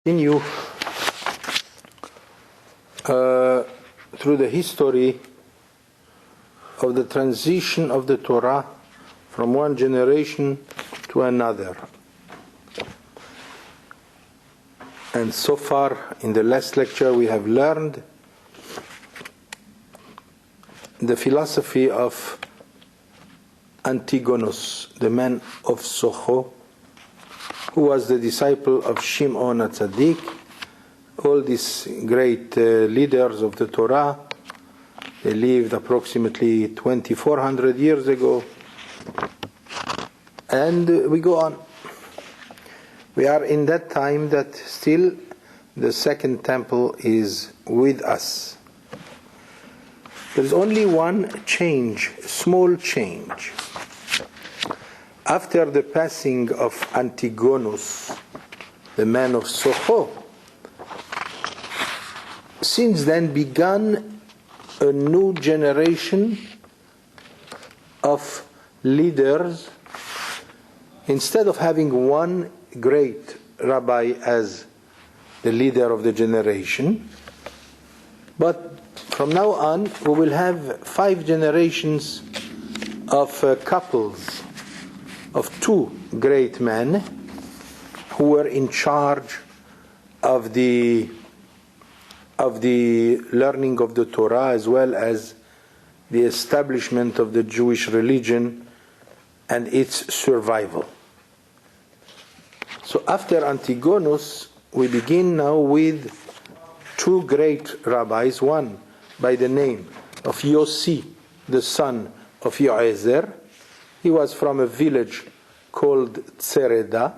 Continue through the history of the transition of the Torah from one generation to another. And so far, in the last lecture, we have learned the philosophy of Antigonus, the man of Socho, who was the disciple of Shimon HaTzadik. All these great leaders of the Torah, they lived approximately 2,400 years ago. And we go on. We are in that time that still the second temple is with us. There is only one change, small change. After the passing of Antigonus, the man of Socho, since then began a new generation of leaders. Instead of having one great rabbi as the leader of the generation, but from now on we will have 5 generations of couples of 2 great men who were in charge of the learning of the Torah as well as the establishment of the Jewish religion and its survival. So after Antigonus, we begin now with 2 great rabbis, one by the name of Yossi, the son of Yoezer. He was from a village called Tsereda.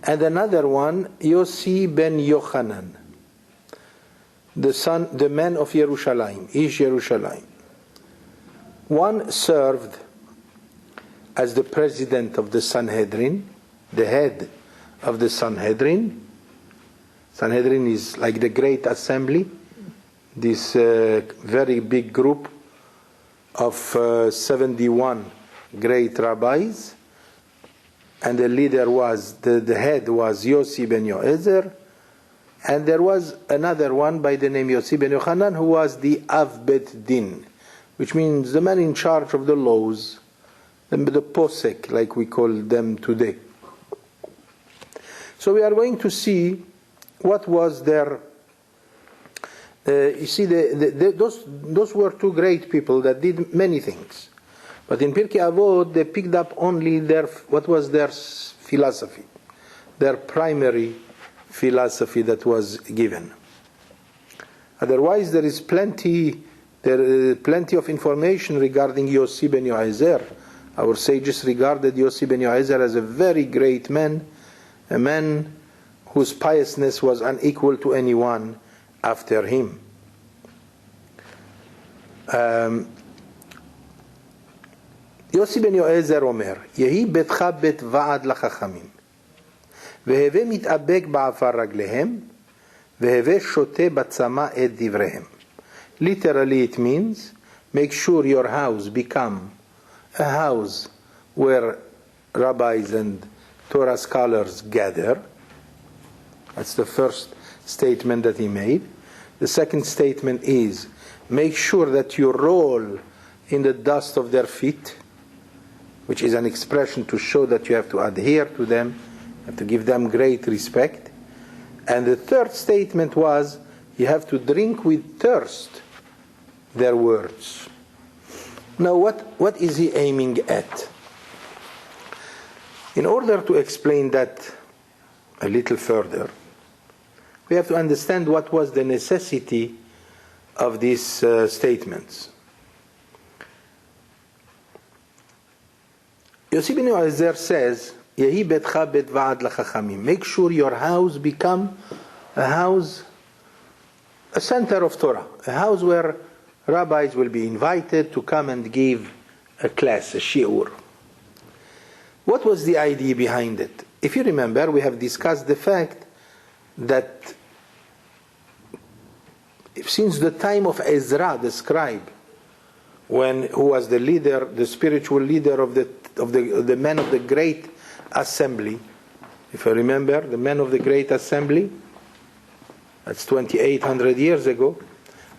And another one, Yossi ben Yochanan, the man of Yerushalayim, Ish Yerushalayim. One served as the president of the Sanhedrin, the head of the Sanhedrin. Sanhedrin is like the great assembly, this very big group of 71 great rabbis, and the leader was, the head was Yossi ben Yoezer, and there was another one by the name Yossi ben Yochanan who was the Av Bet Din, which means the man in charge of the laws, the posek, like we call them today. So we are going to see what was their. You see, those were 2 great people that did many things, but in Pirkei Avot they picked up only what was their philosophy, their primary philosophy that was given. Otherwise, there is plenty of information regarding Yossi ben Yoezer. Our sages regarded Yossi ben Yoezer as a very great man, a man whose piousness was unequal to anyone after him. Yossi ben Yoezer אומר, יהי ביתך בית ועד לחכמים, והווה מתאבק בעפר רגליהם, והווה שותה בצמא את דבריהם. Literally it means, make sure your house become a house where rabbis and Torah scholars gather. That's the first statement that he made. The second statement is, make sure that you roll in the dust of their feet, which is an expression to show that you have to adhere to them, you have to give them great respect. And the third statement was, you have to drink with thirst their words. Now what is he aiming at? In order to explain that a little further, we have to understand what was the necessity of these statements. Yossi ben Yoezer says, Yehi betcha bet va'ad lachachamim. Make sure your house become a house, a center of Torah, a house where rabbis will be invited to come and give a class, a shiur. What was the idea behind it? If you remember, we have discussed the fact that since the time of Ezra, the scribe, who was the leader, the spiritual leader of the men of the great assembly, If I remember, the men of the Great Assembly, that's 2,800 years ago,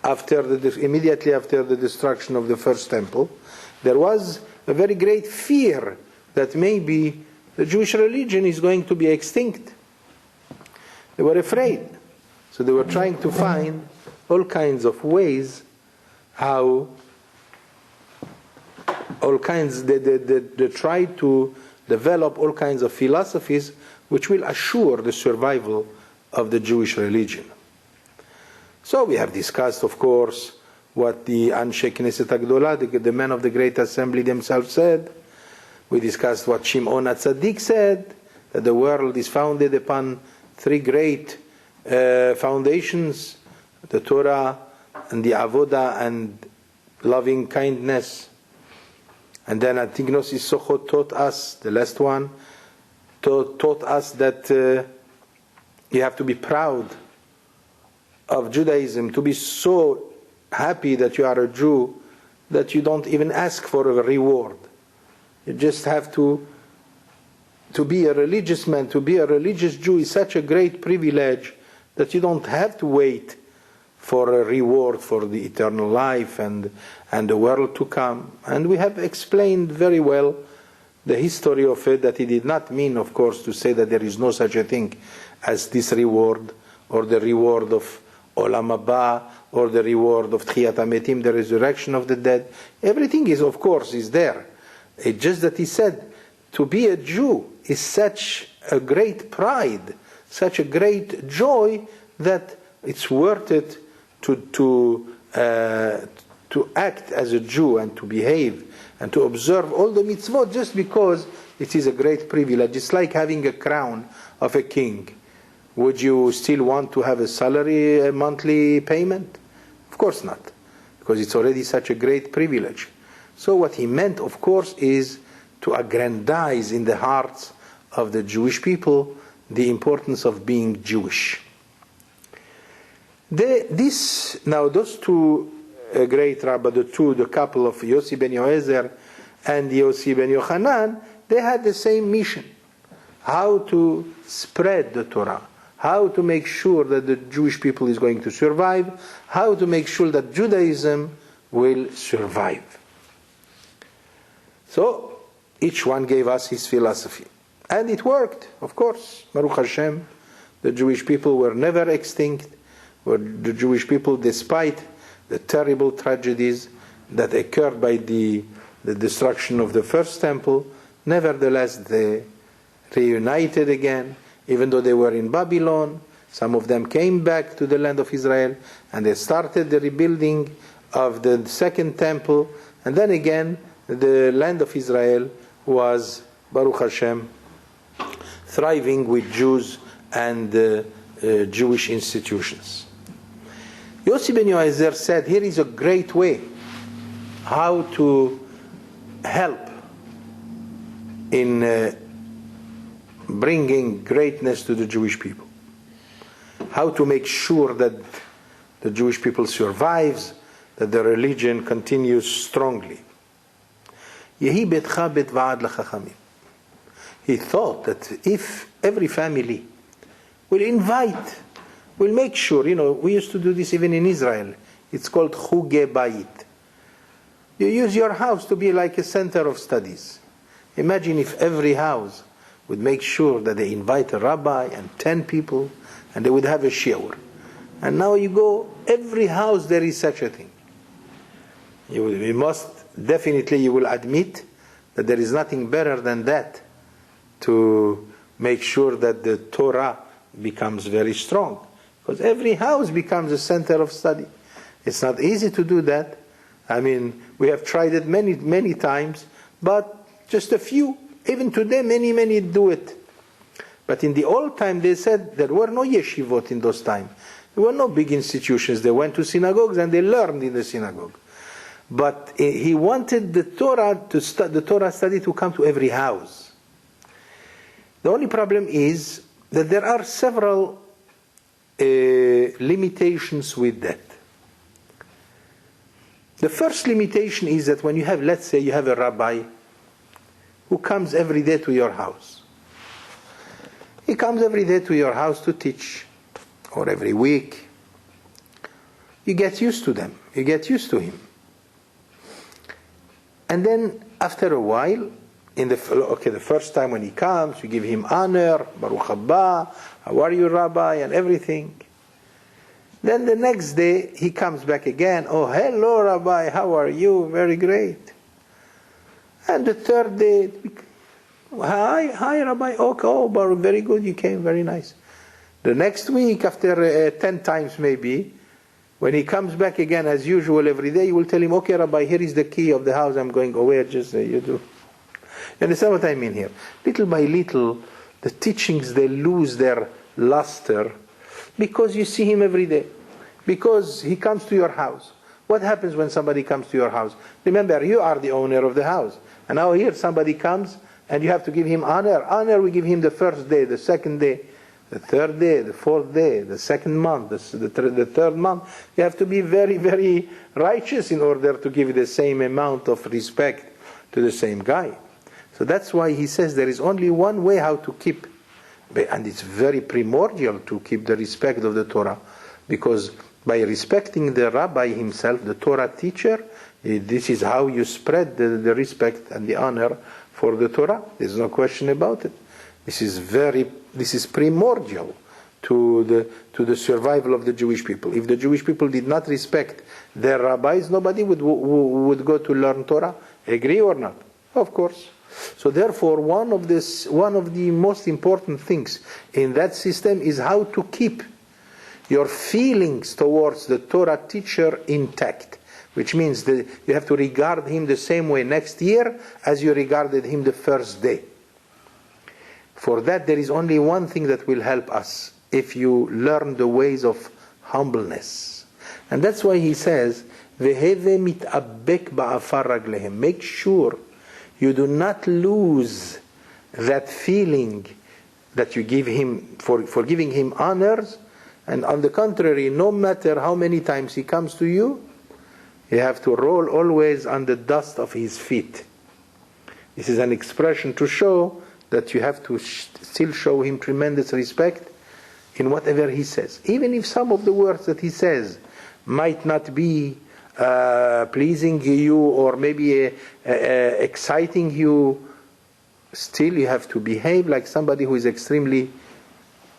immediately after the destruction of the first temple, there was a very great fear that maybe the Jewish religion is going to be extinct. They were afraid. So they were trying to find all kinds of ways they tried to develop all kinds of philosophies which will assure the survival of the Jewish religion. So we have discussed, of course, what the Anshe Knesset Agdolah, the men of the Great Assembly themselves said. We discussed what Shimon HaTzadik said, that the world is founded upon three great foundations, the Torah and the Avodah and loving kindness. And then Antignos Isochot taught us, the last one, taught us that you have to be proud of Judaism, to be so happy that you are a Jew that you don't even ask for a reward. You just have to be a religious man, to be a religious Jew is such a great privilege that you don't have to wait for a reward for the eternal life and the world to come. And we have explained very well the history of it, that it did not mean, of course, to say that there is no such a thing as this reward, or the reward of Olam Haba, or the reward of Tchiyat HaMetim, the resurrection of the dead. Everything is, of course, is there. It's just that he said, to be a Jew is such a great pride, such a great joy, that it's worth it to act as a Jew and to behave and to observe all the mitzvot just because it is a great privilege. It's like having a crown of a king. Would you still want to have a salary, a monthly payment? Of course not, because it's already such a great privilege. So what he meant, of course, is to aggrandize in the hearts of the Jewish people the importance of being Jewish. Those two great rabbis, the couple of Yossi ben Yoezer and Yossi ben Yochanan, they had the same mission: how to spread the Torah, how to make sure that the Jewish people is going to survive, how to make sure that Judaism will survive. So each one gave us his philosophy, and it worked, of course. Baruch Hashem, the Jewish people were never extinct. The Jewish people, despite the terrible tragedies that occurred by the destruction of the first temple, nevertheless they reunited again. Even though they were in Babylon, some of them came back to the land of Israel, and they started the rebuilding of the second temple. And then again, the land of Israel was, Baruch Hashem, thriving with Jews and Jewish institutions. Yossi ben Yoezer said, here is a great way how to help in bringing greatness to the Jewish people. How to make sure that the Jewish people survives, that the religion continues strongly. Yehi betcha bet va'ad l'chachamim. He thought that if every family will invite, will make sure, we used to do this even in Israel. It's called chuge bayit. You use your house to be like a center of studies. Imagine if every house would make sure that they invite a rabbi and 10 people, and they would have a shiur. And now you go, every house there is such a thing. You will admit that there is nothing better than that to make sure that the Torah becomes very strong. Because every house becomes a center of study. It's not easy to do that. I mean, we have tried it many, many times, but just a few. Even today, many do it. But in the old time, they said there were no yeshivot in those times. There were no big institutions. They went to synagogues and they learned in the synagogue. But he wanted the Torah study to come to every house. The only problem is that there are several limitations with that. The first limitation is that when you have, let's say you have a rabbi who comes every day to your house. He comes every day to your house to teach, or every week. You get used to them. You get used to him. And then after a while, the first time when he comes, you give him honor, Baruch haba, how are you, Rabbi, and everything. Then the next day, he comes back again, oh, hello, Rabbi, how are you? Very great. And the third day, hi, Rabbi, oh, Baruch, very good, you came, very nice. The next week, after 10 times maybe, when he comes back again as usual every day, you will tell him, okay, Rabbi, here is the key of the house, I'm going away, just you do. You understand what I mean here? Little by little, the teachings, they lose their luster because you see him every day. Because he comes to your house. What happens when somebody comes to your house? Remember, you are the owner of the house. And now here somebody comes and you have to give him honor. Honor we give him the first day, the second day, the third day, the fourth day, the second month, the third month. You have to be very, very righteous in order to give the same amount of respect to the same guy. So that's why he says there is only one way how to keep, and it's very primordial to keep the respect of the Torah, because by respecting the rabbi himself, the Torah teacher, this is how you spread the respect and the honor for the Torah. There's no question about it. This is primordial to the survival of the Jewish people. If the Jewish people did not respect their rabbis, nobody would go to learn Torah. Agree or not? Of course. So therefore, one of the most important things in that system is how to keep your feelings towards the Torah teacher intact, which means that you have to regard him the same way next year as you regarded him the first day. For that, there is only one thing that will help us, if you learn the ways of humbleness. And that's why he says, "Veheve mit'abek ba'afar raglehem." Make sure you do not lose that feeling that you give him for giving him honors. And on the contrary, no matter how many times he comes to you, you have to roll always on the dust of his feet. This is an expression to show that you have to still show him tremendous respect in whatever he says. Even if some of the words that he says might not be pleasing you or maybe exciting you, still you have to behave like somebody who is extremely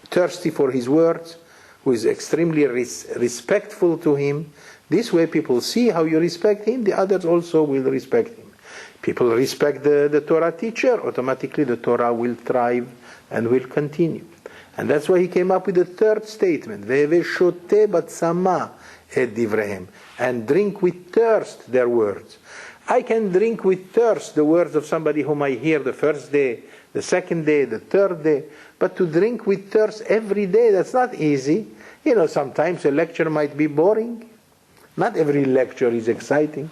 thirsty for his words, who is extremely respectful to him. This way people see how you respect him, the others also will respect him. People respect the Torah teacher, automatically the Torah will thrive and will continue. And that's why he came up with the third statement, "Ve'eve shoteh batzama et divrehem," and drink with thirst their words. I can drink with thirst the words of somebody whom I hear the first day, the second day, the third day, but to drink with thirst every day, that's not easy. Sometimes a lecture might be boring. Not every lecture is exciting.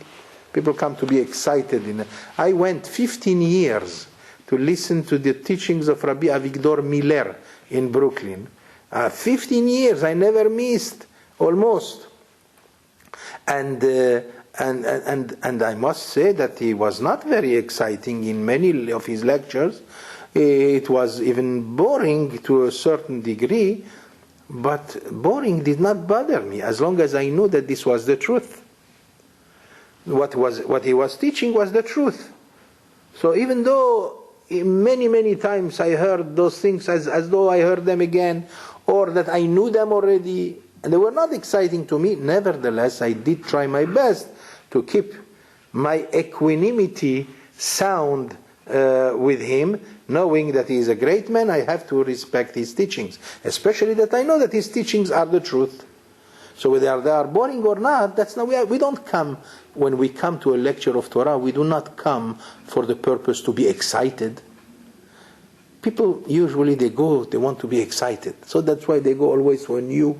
People come to be excited. I went 15 years to listen to the teachings of Rabbi Avigdor Miller in Brooklyn. 15 years, I never missed, almost. And I must say that he was not very exciting in many of his lectures. It was even boring to a certain degree, but boring did not bother me as long as I knew that this was the truth. What he was teaching was the truth. So even though many, many times I heard those things as though I heard them again, or that I knew them already, and they were not exciting to me, nevertheless I did try my best to keep my equanimity sound with him, knowing that he is a great man. I have to respect his teachings, especially that I know that his teachings are the truth. So whether they are boring or not, that's not, we don't come, when we come to a lecture of Torah, we do not come for the purpose to be excited. People usually they want to be excited. So that's why they go always to a new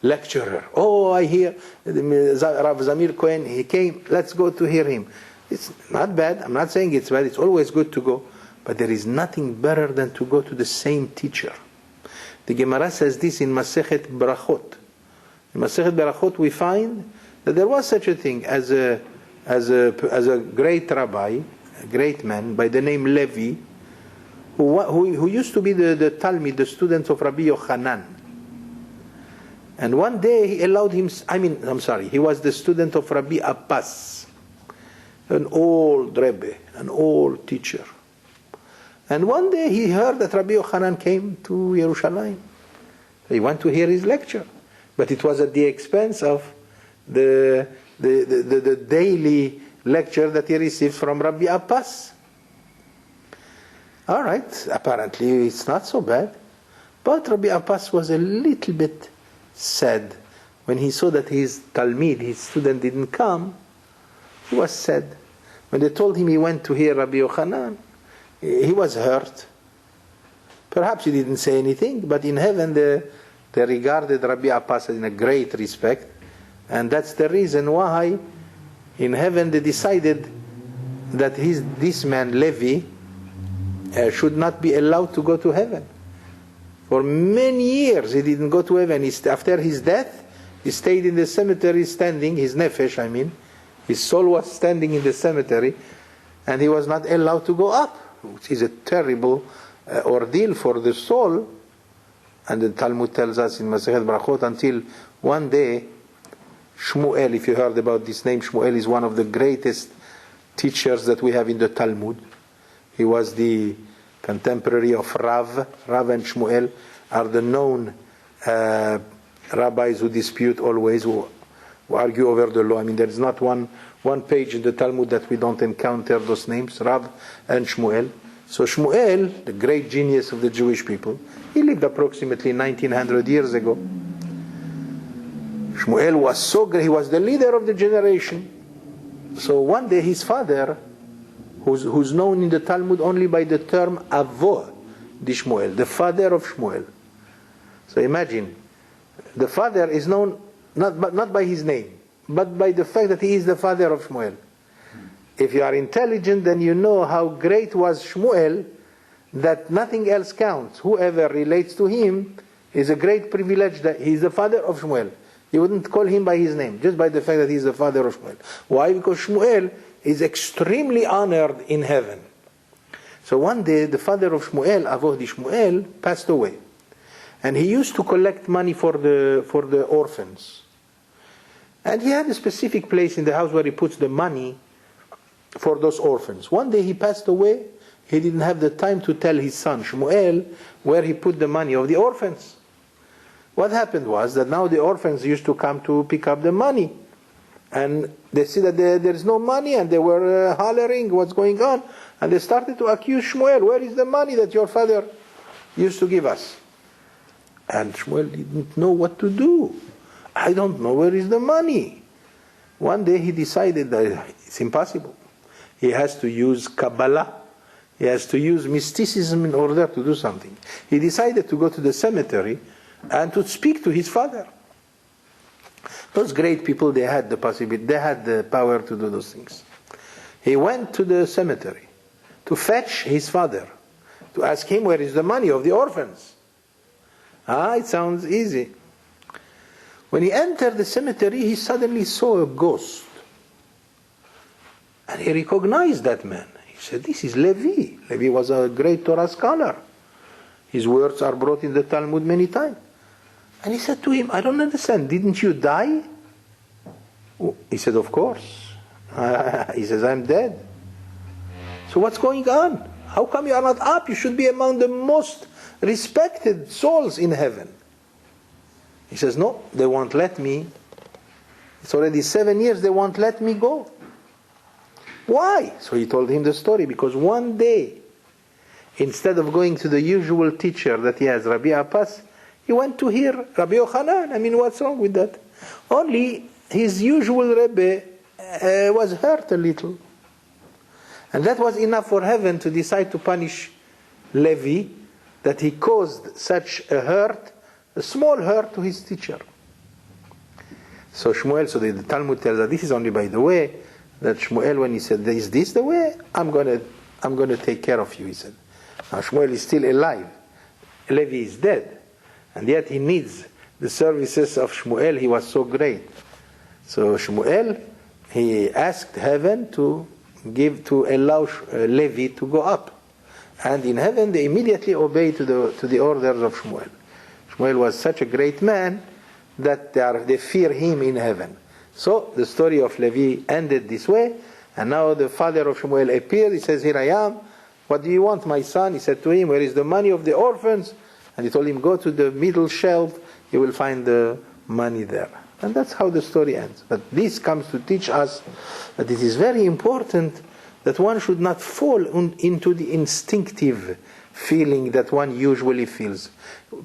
lecturer. Oh, I hear Rav Zamir Cohen, he came, let's go to hear him. It's not bad, I'm not saying it's bad, it's always good to go. But there is nothing better than to go to the same teacher. The Gemara says this in Masechet Berachot. In Masechet Berachot we find that there was such a thing as a great rabbi, a great man by the name Levi, who used to be the Talmid, the student of Rabbi Yochanan. And one day he allowed him, he was the student of Rabbi Abbas, an old Rebbe, an old teacher. And one day he heard that Rabbi Yochanan came to Yerushalayim. He went to hear his lecture. But it was at the expense of the daily lecture that he received from Rabbi Abbas. All right, apparently it's not so bad. But Rabbi Abbas was a little bit sad when he saw that his Talmid, his student, didn't come. He was sad. When they told him he went to hear Rabbi Yochanan, he was hurt. Perhaps he didn't say anything, but in heaven they regarded Rabbi Abbas in a great respect. And that's the reason why in heaven they decided that this man, Levi, should not be allowed to go to heaven. For many years he didn't go to heaven. After his death, he stayed in the cemetery standing, his nefesh, his soul was standing in the cemetery, and he was not allowed to go up, which is a terrible ordeal for the soul. And the Talmud tells us in Masechet Brachot, until one day, Shmuel, if you heard about this name, Shmuel is one of the greatest teachers that we have in the Talmud. He was the contemporary of Rav. Rav and Shmuel are the known rabbis who dispute always, who argue over the law. There is not one page in the Talmud that we don't encounter those names, Rav and Shmuel. So Shmuel, the great genius of the Jewish people, he lived approximately 1900 years ago. Shmuel was so great, he was the leader of the generation. So one day his father, who's known in the Talmud only by the term Avot, the Shmuel, the father of Shmuel. So imagine, the father is known not by his name, but by the fact that he is the father of Shmuel. If you are intelligent, then you know how great was Shmuel, that nothing else counts. Whoever relates to him is a great privilege that he is the father of Shmuel. You wouldn't call him by his name, just by the fact that he is the father of Shmuel. Why? Because Shmuel is extremely honored in heaven. So one day the father of Shmuel, Avot di Shmuel, passed away. And he used to collect money for the orphans. And he had a specific place in the house where he puts the money for those orphans. One day he passed away. He didn't have the time to tell his son Shmuel where he put the money of the orphans. What happened was that now the orphans used to come to pick up the money. And they see that there is no money, and they were hollering, what's going on? And they started to accuse Shmuel, where is the money that your father used to give us? And Shmuel didn't know what to do. I don't know where is the money. One day he decided that it's impossible. He has to use Kabbalah. He has to use mysticism in order to do something. He decided to go to the cemetery and to speak to his father. Those great people, they had the possibility, they had the power to do those things. He went to the cemetery to fetch his father, to ask him where is the money of the orphans. It sounds easy. When he entered the cemetery, he suddenly saw a ghost. And he recognized that man. He said, this is Levi. Levi was a great Torah scholar. His words are brought in the Talmud many times. And he said to him, I don't understand, didn't you die? He said, of course. He says, I'm dead. So what's going on? How come you are not up? You should be among the most respected souls in heaven. He says, no, they won't let me. It's already 7 years, they won't let me go. Why? So he told him the story, because one day, instead of going to the usual teacher that he has, Rabbi Abbas, he went to hear Rabbi Yochanan. What's wrong with that? Only his usual Rebbe was hurt a little. And that was enough for heaven to decide to punish Levi, that he caused such a hurt, a small hurt to his teacher. So Shmuel, so the Talmud tells us, this is only by the way, that Shmuel, when he said, is this the way? I'm going to take care of you, he said. Now Shmuel is still alive. Levi is dead. And yet he needs the services of Shmuel. He was so great. So Shmuel, he asked heaven to allow Levi to go up. And in heaven they immediately obey to the orders of Shmuel. Shmuel was such a great man that they fear him in heaven. So the story of Levi ended this way, and now the father of Shmuel appeared. He says, "Here I am. What do you want, my son?" He said to him, "Where is the money of the orphans?" And he told him, "Go to the middle shelf, you will find the money there." And that's how the story ends. But this comes to teach us that it is very important that one should not fall into the instinctive feeling that one usually feels.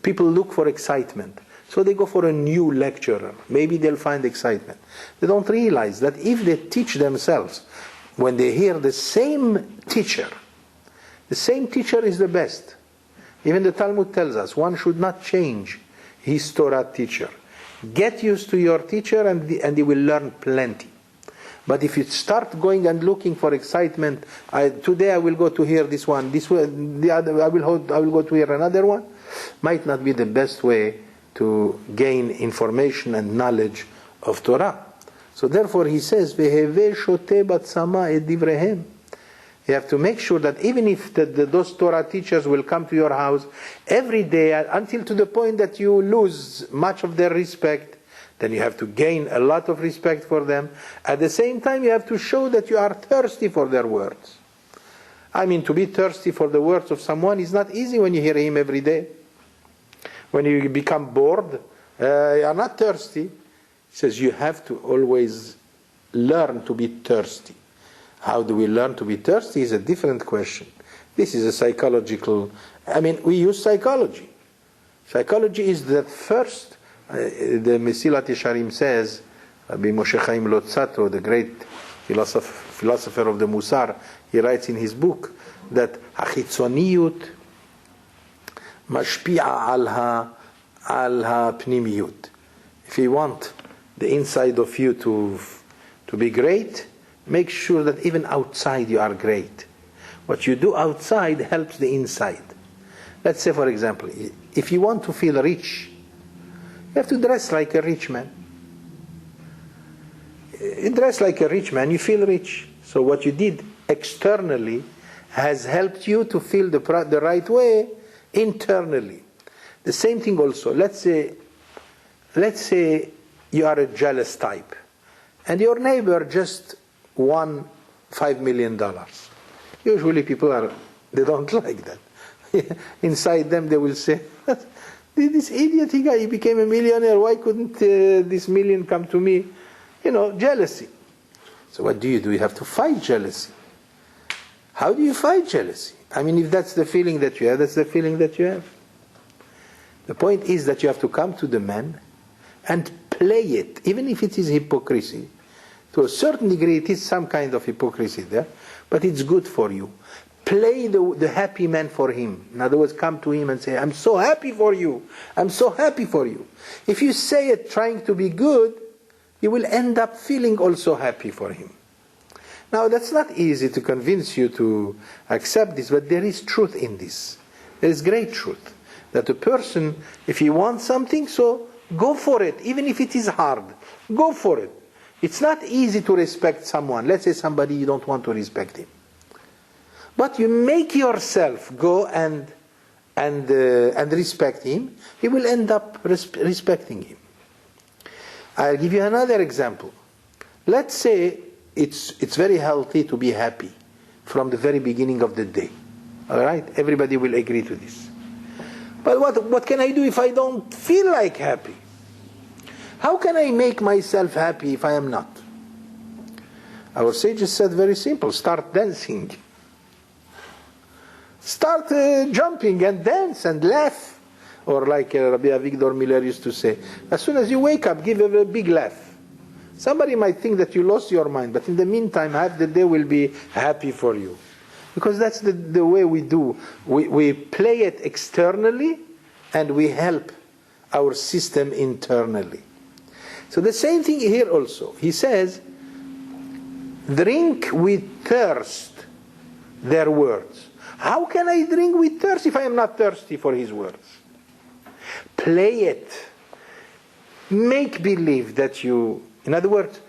People look for excitement, so they go for a new lecturer. Maybe they'll find excitement. They don't realize that if they teach themselves, when they hear the same teacher is the best. Even the Talmud tells us one should not change his Torah teacher. Get used to your teacher and you will learn plenty. But if you start going and looking for excitement, today I will go to hear this one, the other, I will go to hear another one, might not be the best way to gain information and knowledge of Torah. So therefore he says, "Veheve shote batzama et divrehem." You have to make sure that even if those Torah teachers will come to your house every day until to the point that you lose much of their respect, then you have to gain a lot of respect for them. At the same time, you have to show that you are thirsty for their words. I mean, to be thirsty for the words of someone is not easy when you hear him every day. When you become bored, you are not thirsty. He says you have to always learn to be thirsty. How do we learn to be thirsty is a different question. This is a psychological, we use psychology. Psychology is that first, the Mesilat Yesharim says, Rabbi Moshe Chaim Lotzato, the great philosopher of the Musar, he writes in his book that Hachitzoniyut mashpi'a al ha-pnimiyut. If you want the inside of you to be great, make sure that even outside you are great. What you do outside helps the inside. Let's say, for example, if you want to feel rich, you have to dress like a rich man. You dress like a rich man, you feel rich. So what you did externally has helped you to feel the right way internally. The same thing also. Let's say you are a jealous type, and your neighbor just won $5 million. Usually people they don't like that. Inside them they will say, "This idiot he became a millionaire, why couldn't this million come to me?" Jealousy. So what do? You have to fight jealousy. How do you fight jealousy? If that's the feeling that you have, that's the feeling that you have. The point is that you have to come to the man and play it, even if it is hypocrisy. To a certain degree it is some kind of hypocrisy there, but it's good for you. Play the happy man for him. In other words, come to him and say, "I'm so happy for you. I'm so happy for you." If you say it trying to be good, you will end up feeling also happy for him. Now that's not easy to convince you to accept this, but there is truth in this. There is great truth. That a person, if he wants something, so go for it, even if it is hard. Go for it. It's not easy to respect someone. Let's say somebody you don't want to respect him. But you make yourself go and respect him, he will end up respecting him. I'll give you another example. Let's say it's very healthy to be happy from the very beginning of the day. All right? Everybody will agree to this. But what can I do if I don't feel like happy? How can I make myself happy if I am not? Our sages said very simple: start dancing. Start jumping and dance and laugh. Or like Rabbi Avigdor Miller used to say, as soon as you wake up, give a big laugh. Somebody might think that you lost your mind, but in the meantime, half the day will be happy for you. Because that's the way we do. We play it externally and we help our system internally. So the same thing here also. He says, drink with thirst their words. How can I drink with thirst if I am not thirsty for his words? Play it. Make believe that you... In other words,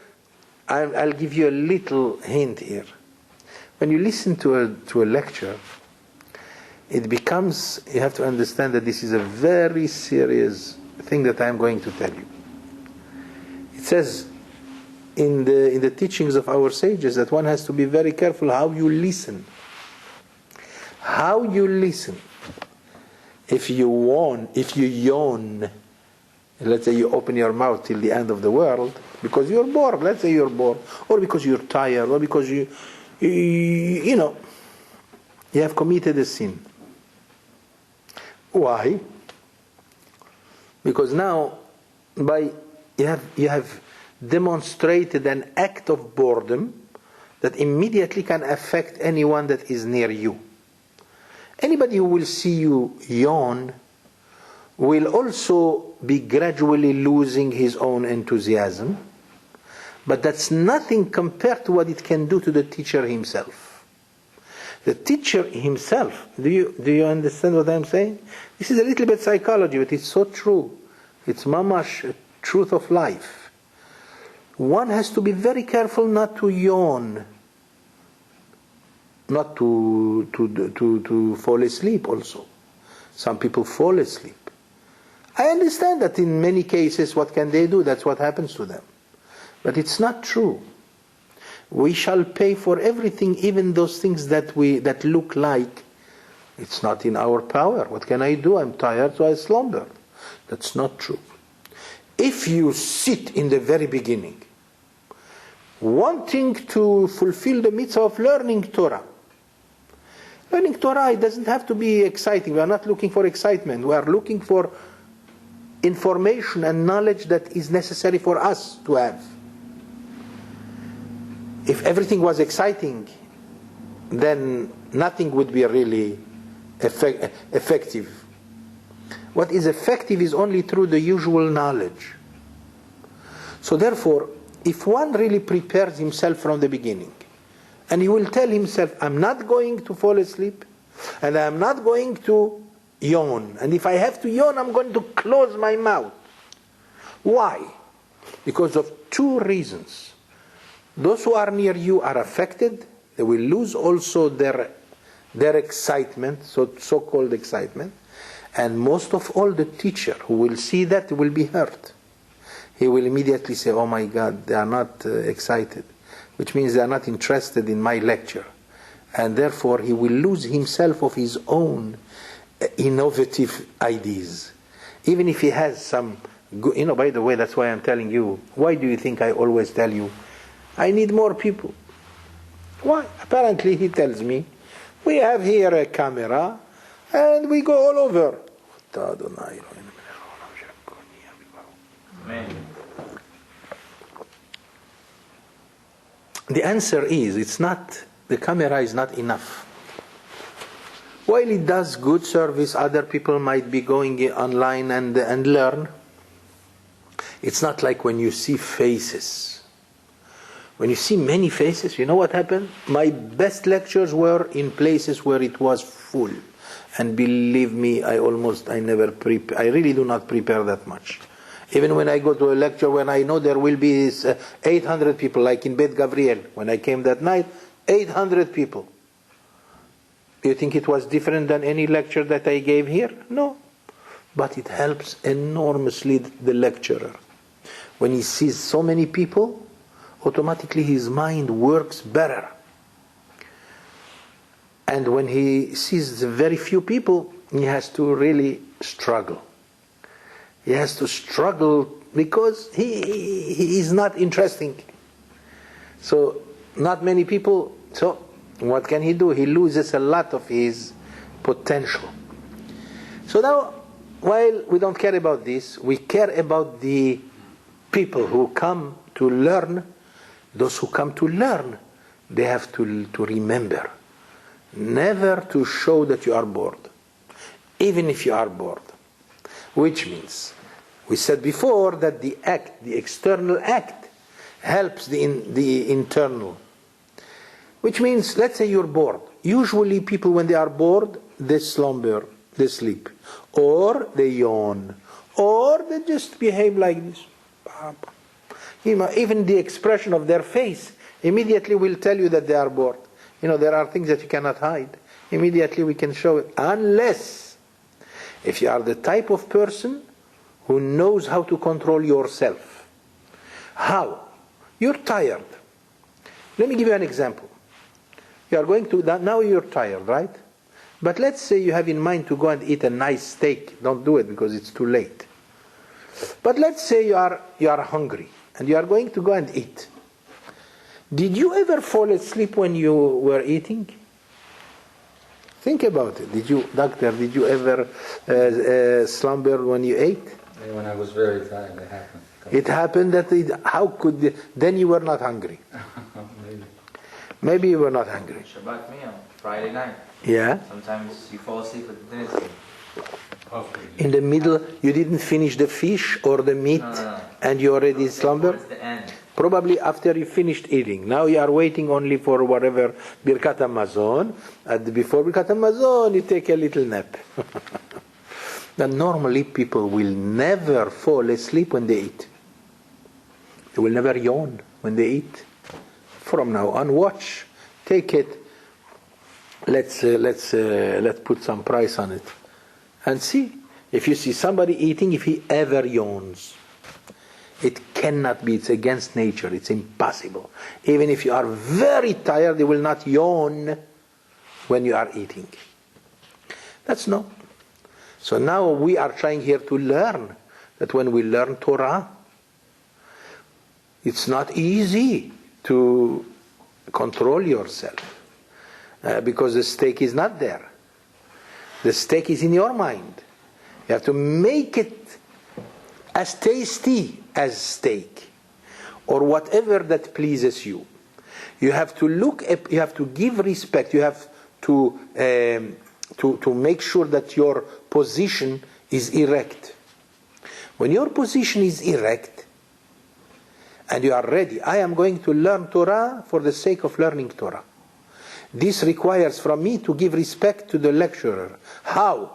I'll give you a little hint here. When you listen to a lecture, it becomes, you have to understand that this is a very serious thing that I am going to tell you. It says in the teachings of our sages that one has to be very careful how you listen. How you listen. If you yawn, let's say you open your mouth till the end of the world, because you're bored, let's say you're bored, or because you're tired, or because you have committed a sin. Why? Because now, you have demonstrated an act of boredom that immediately can affect anyone that is near you. Anybody who will see you yawn will also be gradually losing his own enthusiasm, but that's nothing compared to what it can do to the teacher himself. The teacher himself, do you understand what I'm saying? This is a little bit psychology, but it's so true. It's mamash, truth of life. One has to be very careful not to yawn, not to fall asleep also. Some people fall asleep. I understand that in many cases, what can they do? That's what happens to them. But it's not true. We shall pay for everything, even those things that look like it's not in our power. What can I do? I'm tired, so I slumber. That's not true. If you sit in the very beginning, wanting to fulfill the mitzvah of learning Torah, it doesn't have to be exciting. We are not looking for excitement. We are looking for information and knowledge that is necessary for us to have. If everything was exciting, then nothing would be really effective. What is effective is only through the usual knowledge. So therefore, if one really prepares himself from the beginning, and he will tell himself, I'm not going to fall asleep, and I'm not going to yawn. And if I have to yawn, I'm going to close my mouth. Why? Because of two reasons. Those who are near you are affected. They will lose also their excitement, so-called excitement. And most of all, the teacher who will see that will be hurt. He will immediately say, oh my God, they are not excited. Which means they are not interested in my lecture. And therefore he will lose himself of his own innovative ideas. Even if he has some good, by the way, that's why I'm telling you, why do you think I always tell you, I need more people? Why? Apparently he tells me, we have here a camera, and we go all over. Amen. The answer is, the camera is not enough. While it does good service, other people might be going online and learn. It's not like when you see faces. When you see many faces, you know what happened? My best lectures were in places where it was full. And believe me, I really do not prepare that much. Even when I go to a lecture, when I know there will be 800 people, like in Bet Gabriel, when I came that night, 800 people. Do you think it was different than any lecture that I gave here? No. But it helps enormously the lecturer. When he sees so many people, automatically his mind works better. And when he sees very few people, he has to really struggle. He has to struggle because he is not interesting. So, not many people. So, what can he do? He loses a lot of his potential. So now, while we don't care about this, we care about the people who come to learn. Those who come to learn, they have to remember never to show that you are bored, even if you are bored. Which means, we said before that the external act, helps the internal. Which means, let's say you're bored. Usually people, when they are bored, they slumber, they sleep, or they yawn, or they just behave like this. Even the expression of their face immediately will tell you that they are bored. There are things that you cannot hide. immediately we can show it. Unless, if you are the type of person who knows how to control yourself. How? You're tired. Let me give you an example. You are going to, now you're tired, right? But let's say you have in mind to go and eat a nice steak. Don't do it because it's too late. But let's say you are hungry and you are going to go and eat. Did you ever fall asleep when you were eating? Think about it. Did you ever slumber when you ate? When I was very tired, it happened. It happened then you were not hungry. Maybe you were not hungry. Shabbat meal, Friday night. Yeah. Sometimes you fall asleep at the dinner table. In the middle, you didn't finish the fish or the meat, and you already slumber? Towards the end. Probably after you finished eating. Now you are waiting only for whatever Birkat Hamazon. And before Birkat Hamazon, you take a little nap. Now normally people will never fall asleep when they eat. They will never yawn when they eat. From now on, watch. Take it. Let's put some price on it. And see, if you see somebody eating, if he ever yawns. It cannot be, it's against nature, it's impossible. Even if you are very tired, you will not yawn when you are eating. That's no. So now we are trying here to learn that when we learn Torah, it's not easy to control yourself because the steak is not there. The steak is in your mind. You have to make it as tasty as steak or whatever that pleases you. You have to you have to give respect. You have to make sure that your position is erect. When your position is erect and you are ready, I am going to learn Torah for the sake of learning Torah. This requires from me to give respect to the lecturer. How?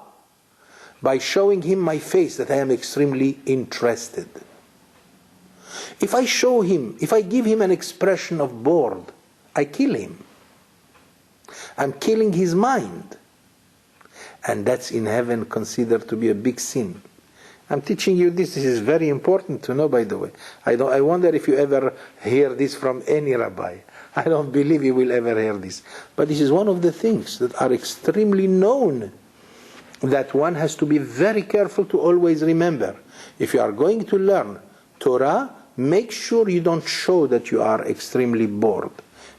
By showing him my face that I am extremely interested. If I give him an expression of bored, I kill him. I'm killing his mind. And that's in heaven considered to be a big sin. I'm teaching you this. This is very important to know, by the way. I wonder if you ever hear this from any rabbi. I don't believe you will ever hear this. But this is one of the things that are extremely known, that one has to be very careful to always remember. If you are going to learn Torah, make sure you don't show that you are extremely bored,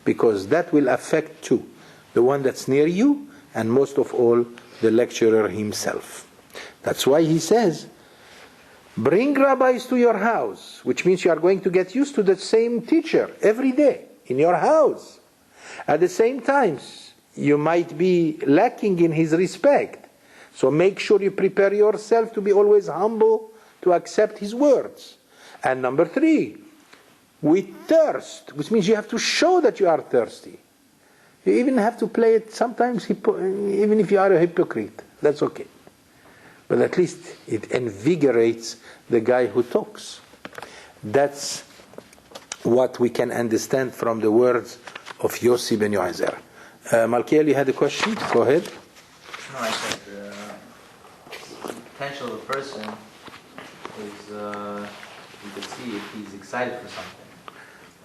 because that will affect two, the one that's near you, and most of all, the lecturer himself. That's why he says, bring rabbis to your house, which means you are going to get used to the same teacher every day in your house. At the same time, you might be lacking in his respect. So make sure you prepare yourself to be always humble, to accept his words. And number 3, with thirst, which means you have to show that you are thirsty. You even have to play it sometimes, even if you are a hypocrite. That's okay. But at least it invigorates the guy who talks. That's what we can understand from the words of Yossi ben Yoazer. Malkiel, you had a question? Go ahead. No, I said the potential of a person is, you could see if he's excited for something.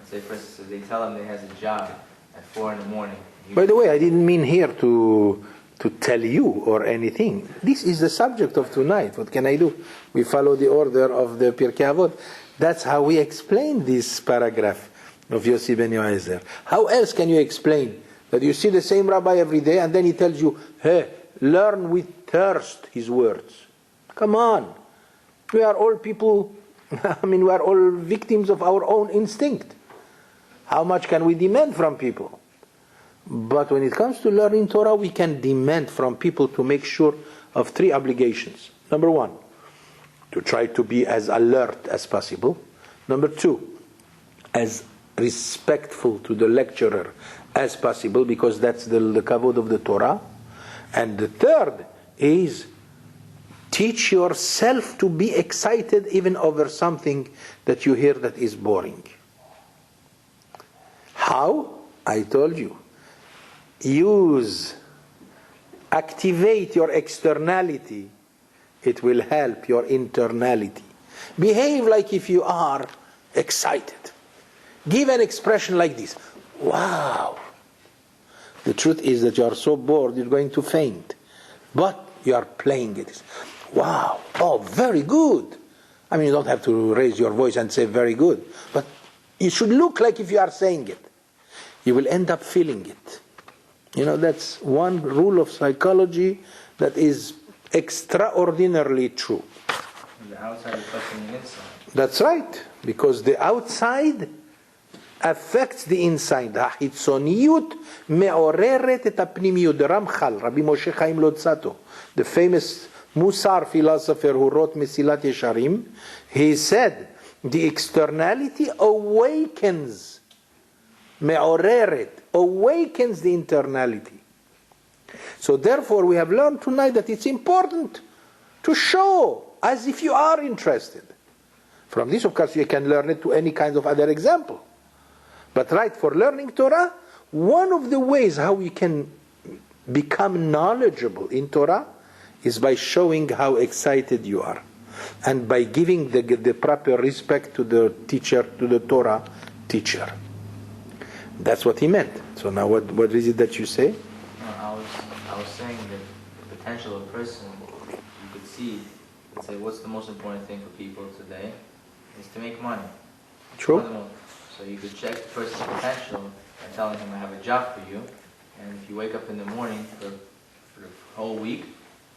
Let's say, for instance, they tell him that he has a job at 4 in the morning. By the way, I didn't mean here to tell you or anything. This is the subject of tonight. What can I do? We follow the order of the Pirkei Avot. That's how we explain this paragraph of Yossi ben Yoazer. How else can you explain that you see the same rabbi every day and then he tells you, hey, learn with thirst his words? Come on. We are all people, we are all victims of our own instinct. How much can we demand from people? But when it comes to learning Torah, we can demand from people to make sure of 3 obligations. Number 1, to try to be as alert as possible. Number 2, as respectful to the lecturer as possible, because that's the kavod of the Torah. And the 3rd is teach yourself to be excited even over something that you hear that is boring. How? I told you. Use activate your externality, it will help your internality. Behave like if you are excited. Give an expression like this. Wow. The truth is that you are so bored you're going to faint. But you are playing it. Wow. Oh, very good. I mean, you don't have to raise your voice and say very good. But you should look like if you are saying it. You will end up feeling it. You know, that's one rule of psychology that is extraordinarily true. The outside reflecting the inside. That's right. Because the outside affects the inside. החיצוניות מעוררת את הפנימיות. The Ramchal, Rabbi Moshe Chaim Lotzato, the famous Musar philosopher who wrote Mesilat Yesharim, he said, the externality awakens, מעוררת, awakens the internality. So therefore we have learned tonight that it's important to show as if you are interested. From this, of course, you can learn it to any kind of other example. But right, for learning Torah, one of the ways how we can become knowledgeable in Torah is by showing how excited you are. And by giving the proper respect to the teacher, to the Torah teacher. That's what he meant. So now what is it that you say? No, I was saying that the potential of a person, you could see, and say, what's the most important thing for people today? Is to make money. True. So you could check the person's potential by telling him, I have a job for you, and if you wake up in the morning for the whole week,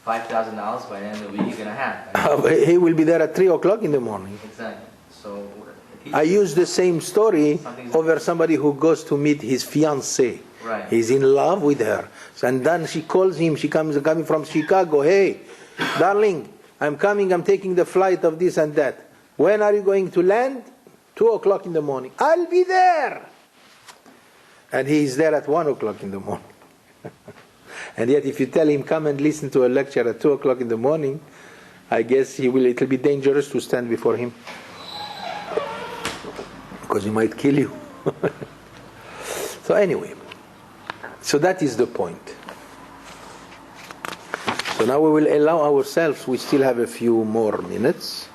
$5,000 by the end of the week you're going to have. He will be there at 3 o'clock in the morning. Exactly. So I use the same story over somebody who goes to meet his fiancée. Right. He's in love with her. And then she calls him, she coming from Chicago. Hey, darling, I'm coming, I'm taking the flight of this and that. When are you going to land? 2 o'clock in the morning. I'll be there. And he is there at 1 o'clock in the morning. And yet if you tell him, come and listen to a lecture at 2 o'clock in the morning, I guess it will be dangerous to stand before him. Because he might kill you. So anyway, so that is the point. So now we will allow ourselves, we still have a few more minutes.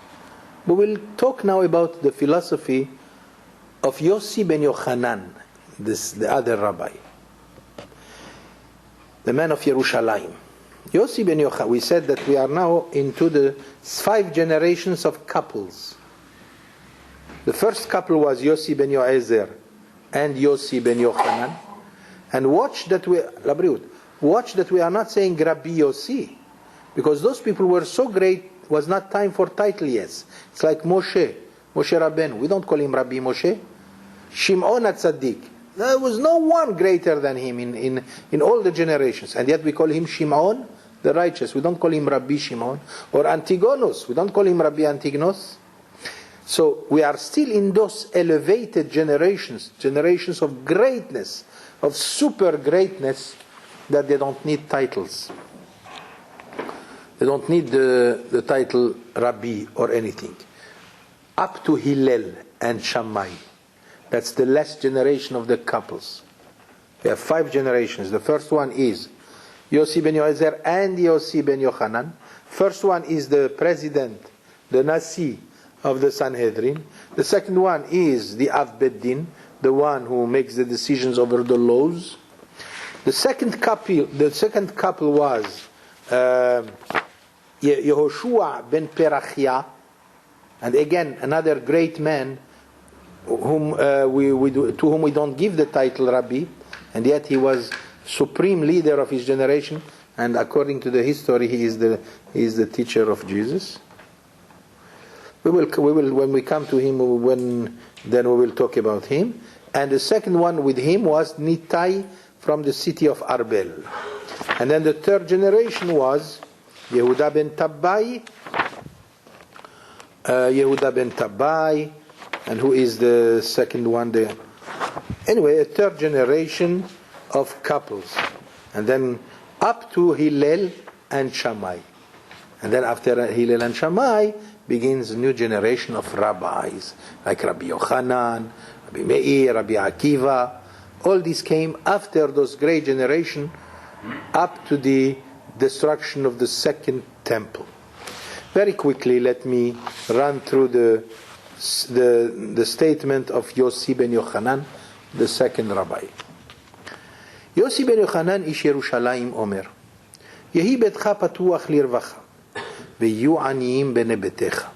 We will talk now about the philosophy of Yossi ben Yochanan, the other rabbi, the man of Yerushalayim. Yossi ben Yochanan, we said that we are now into the 5 generations of couples. The first couple was Yossi ben Yoezer and Yossi ben Yochanan. And watch that we are not saying Rabbi Yossi, because those people were so great, was not time for title yet. It's like Moshe Rabbeinu. We don't call him Rabbi Moshe. Shimon HaTzadik. There was no one greater than him in all the generations. And yet we call him Shimon the righteous. We don't call him Rabbi Shimon. Or Antigonus. We don't call him Rabbi Antigonus. So we are still in those elevated generations of greatness, of super greatness, that they don't need titles. They don't need the title Rabbi or anything. Up to Hillel and Shammai. That's the last generation of the couples. We have 5 generations. The first one is Yossi ben Yoezer and Yossi ben Yochanan. First one is the president, the Nasi of the Sanhedrin. The second one is the Av Beddin, the one who makes the decisions over the laws. The second couple was Yehoshua ben Perachia, and again another great man to whom we don't give the title Rabbi, and yet he was supreme leader of his generation, and according to the history he is the teacher of Jesus. We will when we come to him, then we will talk about him. And the second one with him was Nittai from the city of Arbel. And then the third generation was Yehuda ben Tabbai, and who is the second one there? Anyway, a third generation of couples. And then up to Hillel and Shammai. And then after Hillel and Shammai begins a new generation of rabbis, like Rabbi Yochanan, Rabbi Meir, Rabbi Akiva. All these came after those great generation, up to the destruction of the second temple. Very quickly, let me run through the statement of Yossi ben Yochanan, the second rabbi. Yossi ben Yochanan ish Yerushalayim omer, Yehi betcha patuach lirvacha, ve'yu aniyim bene betecha,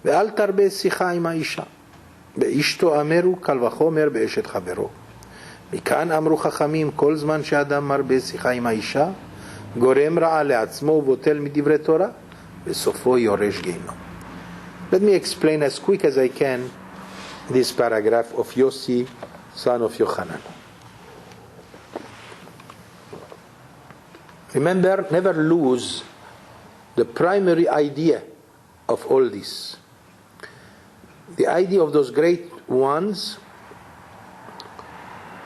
ve'al tarbe sicha im ha'isha, ve'ishto ameru kal vachomer be'eshet chavero. מכאן אמרו חכמים, כל זמן שאדם מרבה שיחה עם האישה, גורם רעה לעצמו ובוטל מדברי תורה, בסופו יורש גיהנום. Let me explain as quick as I can this paragraph of Yossi, son of Yochanan. Remember, never lose the primary idea of all this. The idea of those great ones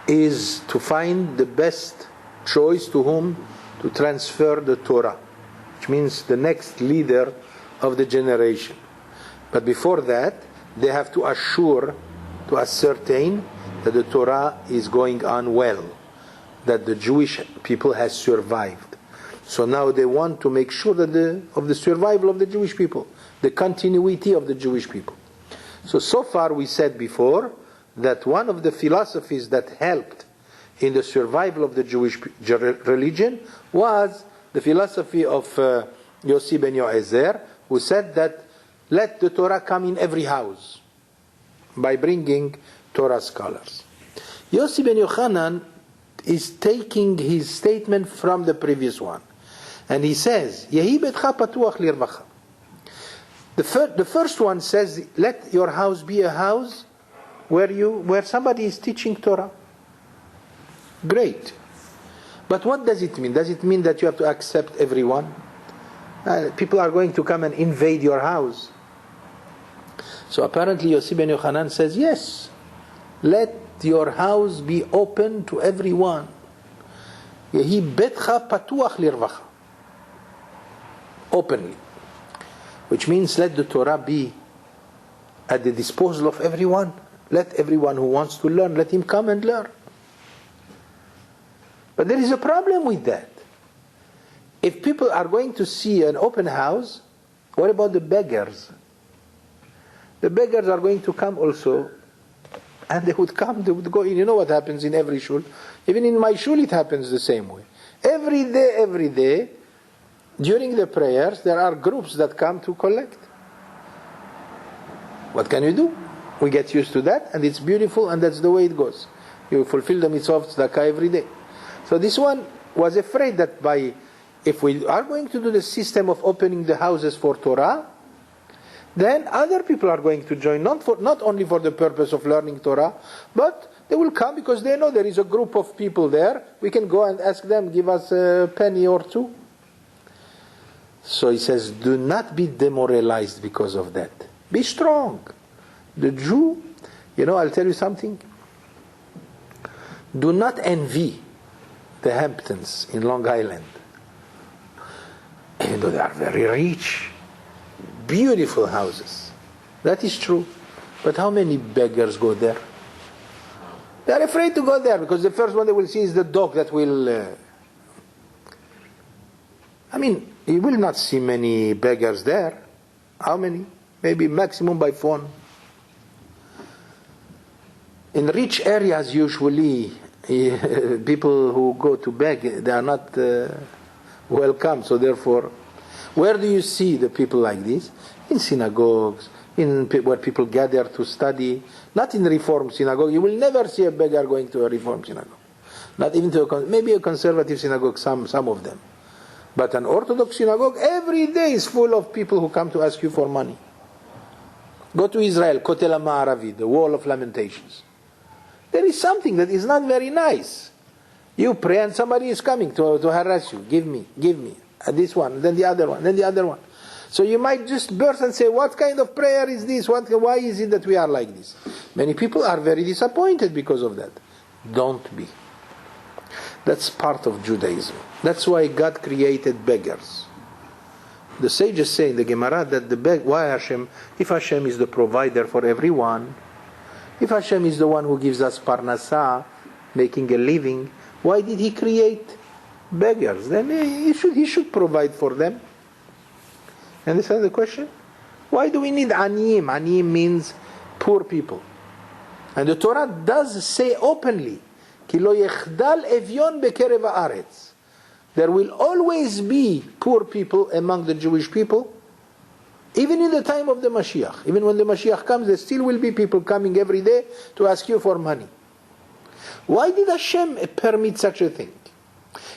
is to find the best choice to whom to transfer the Torah, which means the next leader of the generation. But before that, they have to ascertain that the Torah is going on well, that the Jewish people has survived. So now they want to make sure that of the survival of the Jewish people, the continuity of the Jewish people. So far we said before that one of the philosophies that helped in the survival of the Jewish religion was the philosophy of Yossi ben Yoezer, who said that let the Torah come in every house by bringing Torah scholars. Yossi ben Yochanan is taking his statement from the previous one, and he says, Yehi betcha patuach lirvacha. The first one says, let your house be a house where somebody is teaching Torah. Great. But what does it mean? Does it mean that you have to accept everyone? People are going to come and invade your house. So apparently Yossi ben Yochanan says, yes, let your house be open to everyone. Yehi betcha patuach lirvacha. Openly. Which means let the Torah be at the disposal of everyone. Let everyone who wants to learn, let him come and learn. But there is a problem with that. If people are going to see an open house, what about the beggars? The beggars are going to come also, and they would come, they would go in. You know what happens in every shul? Even in my shul it happens the same way. Every day, during the prayers, there are groups that come to collect. What can you do? We get used to that, and it's beautiful, and that's the way it goes. You fulfill the mitzvah of tzedakah every day. So this one was afraid that if we are going to do the system of opening the houses for Torah, then other people are going to join, not only for the purpose of learning Torah, but they will come because they know there is a group of people there. We can go and ask them, give us a penny or two. So he says, do not be demoralized because of that. Be strong. The Jew, I'll tell you something. Do not envy the Hamptons in Long Island. Even though they are very rich, beautiful houses. That is true. But how many beggars go there? They are afraid to go there because the first one they will see is the dog that will... you will not see many beggars there. How many? Maybe maximum by phone. In rich areas, usually, people who go to beg, they are not welcome. So therefore, where do you see the people like this? In synagogues, where people gather to study. Not in Reform synagogue. You will never see a beggar going to a Reform synagogue. Not even to maybe a conservative synagogue, some of them. But an Orthodox synagogue, every day is full of people who come to ask you for money. Go to Israel, Kotel HaMa'aravi, the Wall of Lamentations. There is something that is not very nice. You pray and somebody is coming to harass you. Give me. This one, then the other one, then the other one. So you might just burst and say, what kind of prayer is this? Why is it that we are like this? Many people are very disappointed because of that. Don't be. That's part of Judaism. That's why God created beggars. The sages say in the Gemara that why Hashem, if Hashem is the provider for everyone, if Hashem is the one who gives us parnasah, making a living, why did He create beggars, then he should provide for them. Understand the question? Why do we need aniyim? Aniyim means poor people. And the Torah does say openly, Ki lo yechdal evyon bekerev haaretz. There will always be poor people among the Jewish people, even in the time of the Mashiach. Even when the Mashiach comes, there still will be people coming every day to ask you for money. Why did Hashem permit such a thing?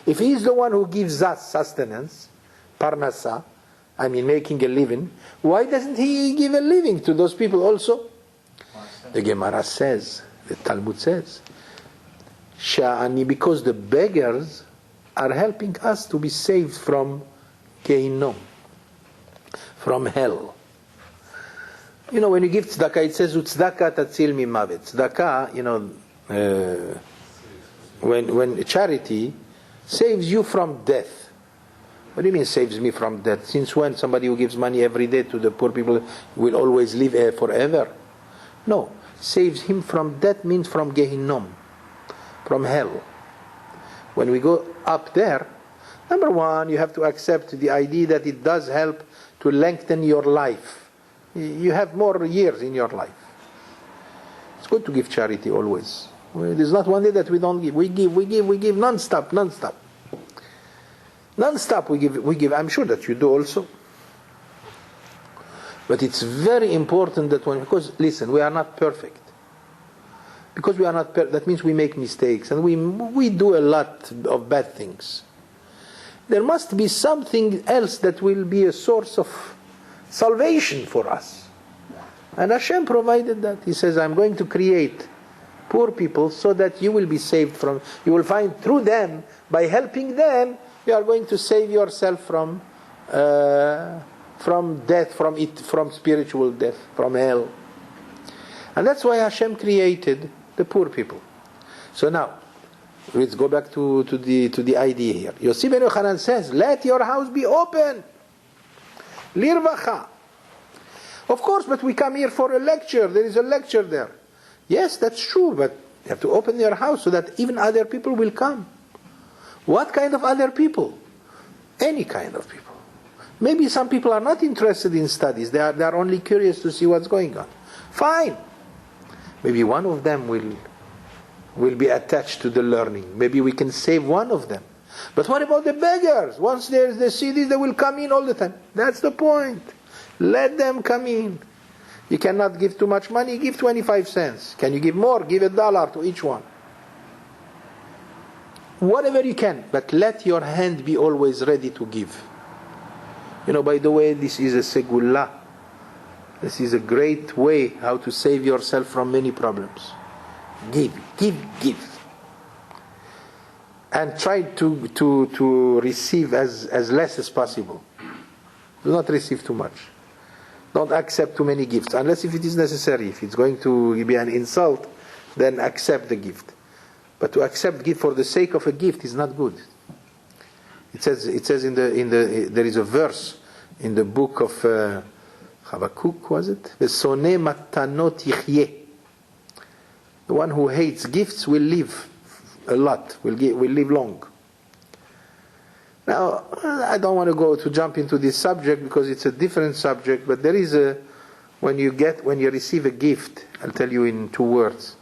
If He is the one who gives us sustenance, parnasa, making a living, why doesn't He give a living to those people also? The Gemara says, the Talmud says, Sha'ani, because the beggars are helping us to be saved from Gehinnom, from hell. When you give tzedakah, it says, Tzedakah tatzil mimavet. Tzedakah, when charity saves you from death. What do you mean saves me from death? Since when somebody who gives money every day to the poor people will always live forever? No. Saves him from death means from Gehinnom, from hell. When we go up there, number one, you have to accept the idea that it does help to lengthen your life. You have more years in your life. It's good to give charity always. There's not one day that we don't give. We give non-stop. Non-stop we give. I'm sure that you do also. But it's very important that because listen, we are not perfect. Because we are not perfect, that means we make mistakes and we do a lot of bad things. There must be something else that will be a source of salvation for us. And Hashem provided that. He says, I'm going to create poor people so that you will be saved from, you will find through them, by helping them, you are going to save yourself from death, from spiritual death, from hell. And that's why Hashem created the poor people. So now, let's go back to the idea here. Yossi ben Yochanan says, let your house be open. Lirvacha. Of course, but we come here for a lecture. There is a lecture there. Yes, that's true, but you have to open your house so that even other people will come. What kind of other people? Any kind of people. Maybe some people are not interested in studies. They are only curious to see what's going on. Fine. Maybe one of them will be attached to the learning. Maybe we can save one of them. But what about the beggars? Once they see this, they will come in all the time. That's the point. Let them come in. You cannot give too much money, give 25 cents. Can you give more? Give $1 to each one. Whatever you can, but let your hand be always ready to give. By the way, this is a segullah. This is a great way how to save yourself from many problems. Give. And try to receive as less as possible. Do not receive too much. Don't accept too many gifts, unless if it is necessary. If it's going to be an insult, then accept the gift. But to accept gift for the sake of a gift is not good. It says there is a verse in the book of Habakkuk, was it? Vesoneh matanot yichyeh. The one who hates gifts will live a lot, will live long. Now, I don't want to jump into this subject because it's a different subject, but there is when you receive a gift, I'll tell you in 2 words.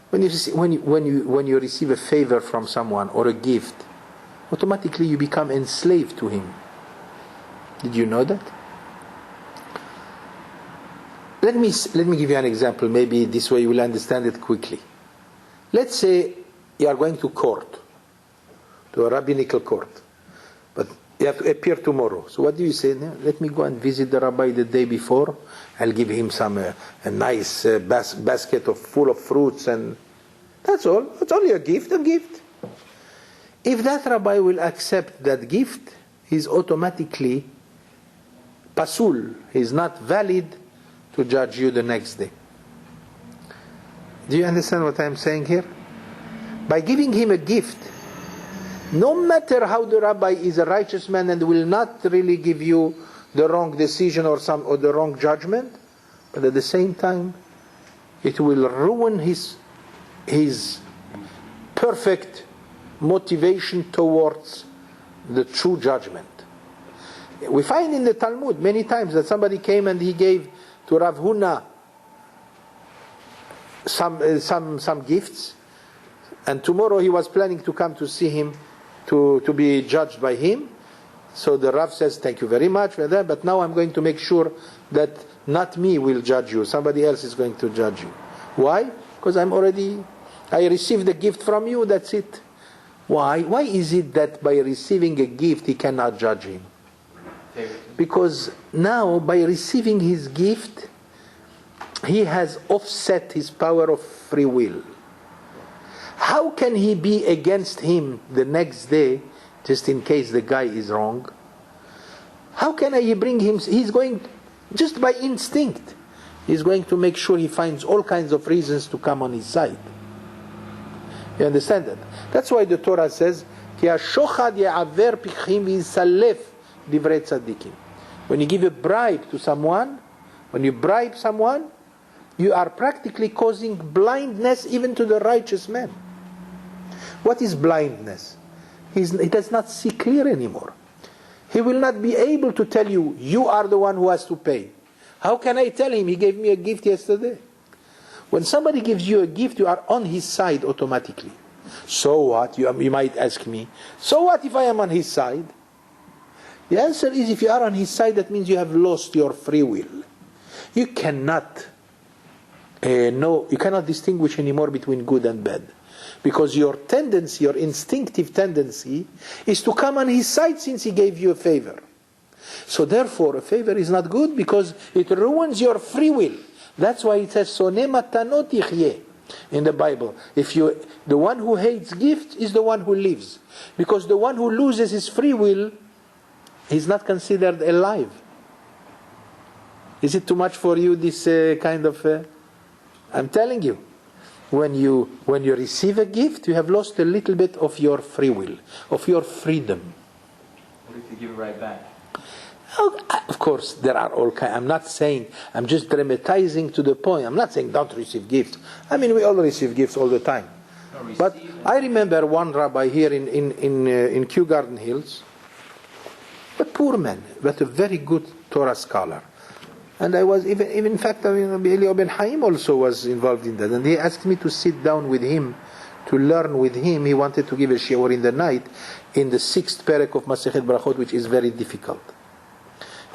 When you receive a favor from someone or a gift, automatically you become enslaved to him. Did you know that? Let me give you an example. Maybe this way you will understand it quickly. Let's say you are going to court, to a rabbinical court, but you have to appear tomorrow. So what do you say? Let me go and visit the rabbi the day before. I'll give him a nice basket full of fruits, and that's all. It's only a gift. If that rabbi will accept that gift, he's automatically pasul. He's not valid to judge you the next day. Do you understand what I'm saying here? By giving him a gift, no matter how the rabbi is a righteous man and will not really give you the wrong decision or the wrong judgment, but at the same time, it will ruin his perfect motivation towards the true judgment. We find in the Talmud many times that somebody came and he gave to Rav Huna some gifts, and tomorrow he was planning to come to see him to be judged by him. So the Rav says, thank you very much for that, but now I'm going to make sure that not me will judge you, somebody else is going to judge you. Why? Because I received the gift from you, that's it. Why? Why is it that by receiving a gift he cannot judge him? Because now by receiving his gift, he has offset his power of free will. How can he be against him the next day, just in case the guy is wrong? How can I bring him? He's going, just by instinct, he's going to make sure he finds all kinds of reasons to come on his side. You understand that? That's why the Torah says, "Ki hashochad ye'aver pichim v'yisalef divrei tzadikim." When you give a bribe to someone, when you bribe someone, you are practically causing blindness even to the righteous man. What is blindness? He does not see clear anymore. He will not be able to tell you, you are the one who has to pay. How can I tell him he gave me a gift yesterday? When somebody gives you a gift, you are on his side automatically. So what? You might ask me, so what if I am on his side? The answer is, if you are on his side, that means you have lost your free will. You cannot you cannot distinguish anymore between good and bad. Because your tendency, your instinctive tendency, is to come on his side since he gave you a favor. So therefore, a favor is not good because it ruins your free will. That's why it says, "Soneh matanot yichyeh" in the Bible. The one who hates gifts is the one who lives. Because the one who loses his free will is not considered alive. Is it too much for you, this kind of... I'm telling you, when you receive a gift, you have lost a little bit of your free will, of your freedom. What if you give it right back? Of course, there are all kinds. I'm not saying, I'm just dramatizing to the point. I'm not saying don't receive gifts. I mean, we all receive gifts all the time. But I remember one rabbi here in Kew Garden Hills, a poor man, but a very good Torah scholar. And I was even in fact, Benhaim also was involved in that. And he asked me to sit down with him, to learn with him. He wanted to give a shiur in the night, in the 6th parak of Masechet Brachot, which is very difficult.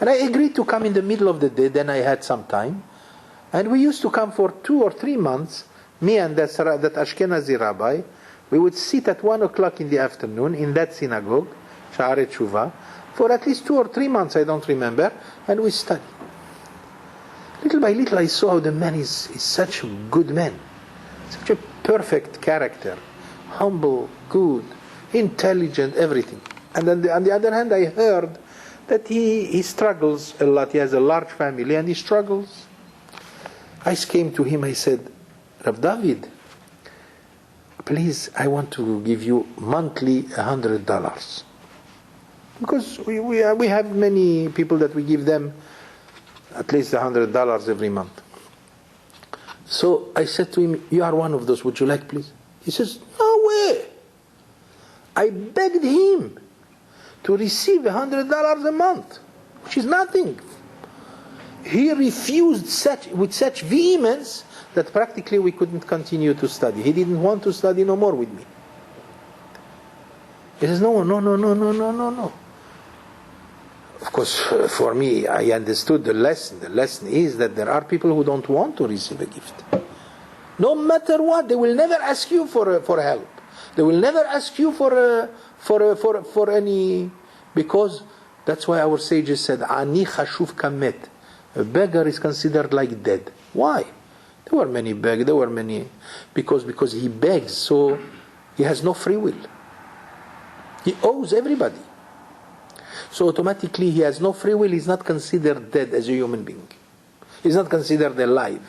And I agreed to come in the middle of the day, then I had some time. And we used to come for 2 or 3 months, me and that Ashkenazi rabbi, we would sit at 1 o'clock in the afternoon in that synagogue, Sha'arei Tshuva, for at least 2 or 3 months, I don't remember, and we studied. Little by little I saw how the man is such a good man, such a perfect character, humble, good, intelligent, everything. And then on the other hand, I heard that he struggles a lot. He has a large family and he struggles. I came to him, I said, "Rav David, please, I want to give you monthly $100. Because we have many people that we give them at least $100 every month." So I said to him, "You are one of those, would you like, please?" He says, "No way." I begged him to receive $100 a month, which is nothing. He refused with such vehemence that practically we couldn't continue to study. He didn't want to study no more with me. He says, no. Of course, for me, I understood the lesson. The lesson is that there are people who don't want to receive a gift. No matter what, they will never ask you for help. They will never ask you for any, because that's why our sages said, "Ani chashuv kamet." A beggar is considered like dead. Why? There were many beggars. Because he begs, so he has no free will. He owes everybody. So automatically he has no free will. He's not considered dead as a human being. He's not considered alive.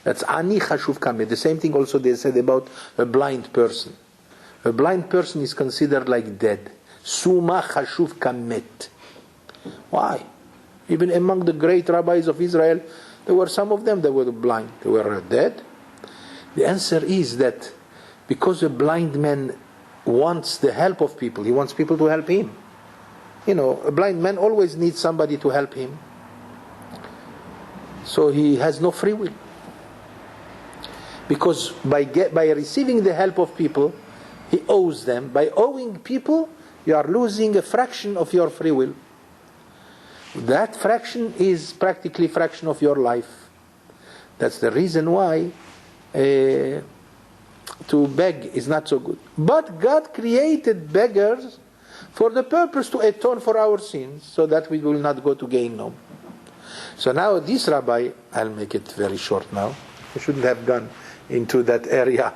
That's ani chashuv kamet. The same thing also they said about a blind person. A blind person is considered like dead. Suma chashuv kamet. Why? Even among the great rabbis of Israel, there were some of them that were blind. They were dead. The answer is that because a blind man wants the help of people. He wants people to help him. You know, a blind man always needs somebody to help him. So he has no free will. Because by receiving the help of people, he owes them. By owing people, you are losing a fraction of your free will. That fraction is practically a fraction of your life. That's the reason why to beg is not so good. But God created beggars for the purpose to atone for our sins, so that we will not go to Gehinnom. So now this rabbi, I'll make it very short now. I shouldn't have gone into that area,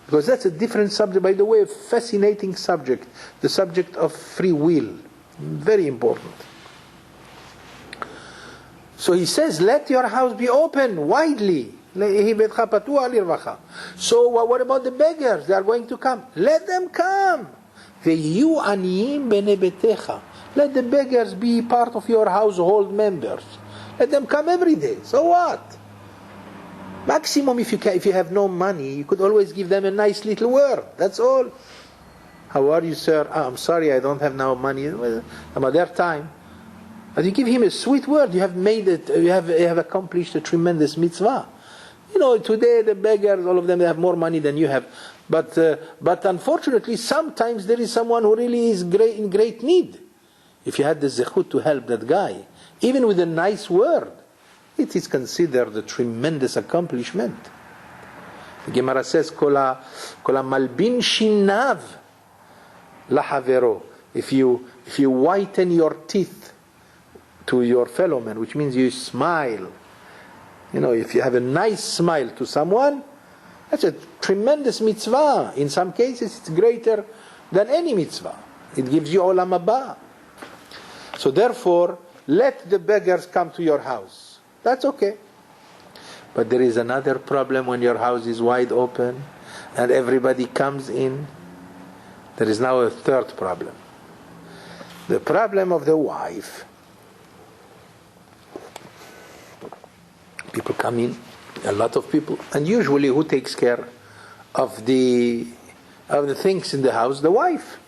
because that's a different subject, by the way, a fascinating subject, the subject of free will, very important. So he says, let your house be open widely. So what about the beggars? They are going to come. Let them come. Let the beggars be part of your household members. Let them come every day. So what? Maximum, if you have no money, you could always give them a nice little word. That's all. How are you, sir? I'm sorry, I don't have now money. Some other time. But you give him a sweet word. You have made it. You have accomplished a tremendous mitzvah. You know, today the beggars, all of them, they have more money than you have. But unfortunately, sometimes there is someone who really is in great need. If you had the zechut to help that guy, even with a nice word, it is considered a tremendous accomplishment. The Gemara says, "Kol malbin shinav lahavero." If you whiten your teeth to your fellow man, which means you smile. You know, if you have a nice smile to someone, that's a tremendous mitzvah. In some cases, it's greater than any mitzvah. It gives you olam haba. So therefore, let the beggars come to your house. That's okay. But there is another problem when your house is wide open and everybody comes in. There is now a third problem. The problem of the wife. People come in, a lot of people, and usually who takes care of the things in the house? The wife.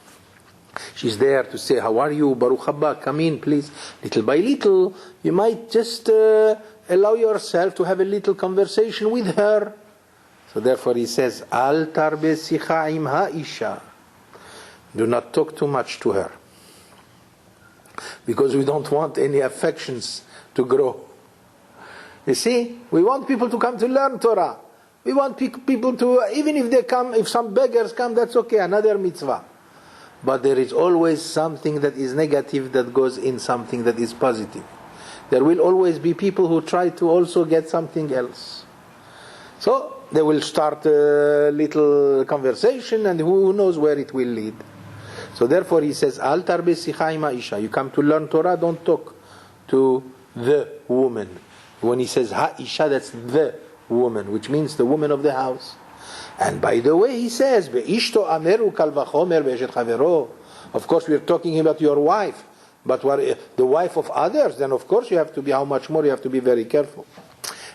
She's there to say, how are you? Baruch haba, come in, please. Little by little, you might just allow yourself to have a little conversation with her. So therefore he says, Al tarbe sicha im ha'isha. Do not talk too much to her. Because we don't want any affections to grow. You see, we want people to come to learn Torah. We want people to, even if they come, if some beggars come, that's okay, another mitzvah. But there is always something that is negative that goes in something that is positive. There will always be people who try to also get something else. So they will start a little conversation, and who knows where it will lead. So therefore he says, Al tarbe sicha im ha'isha. You come to learn Torah, don't talk to the woman. When he says ha'isha, that's the woman, which means the woman of the house. And by the way, he says, Be'ishto ameru kal vachomer be'eshet chavero. Of course, we are talking about your wife. But the wife of others, then of course you have to be, how much more you have to be very careful.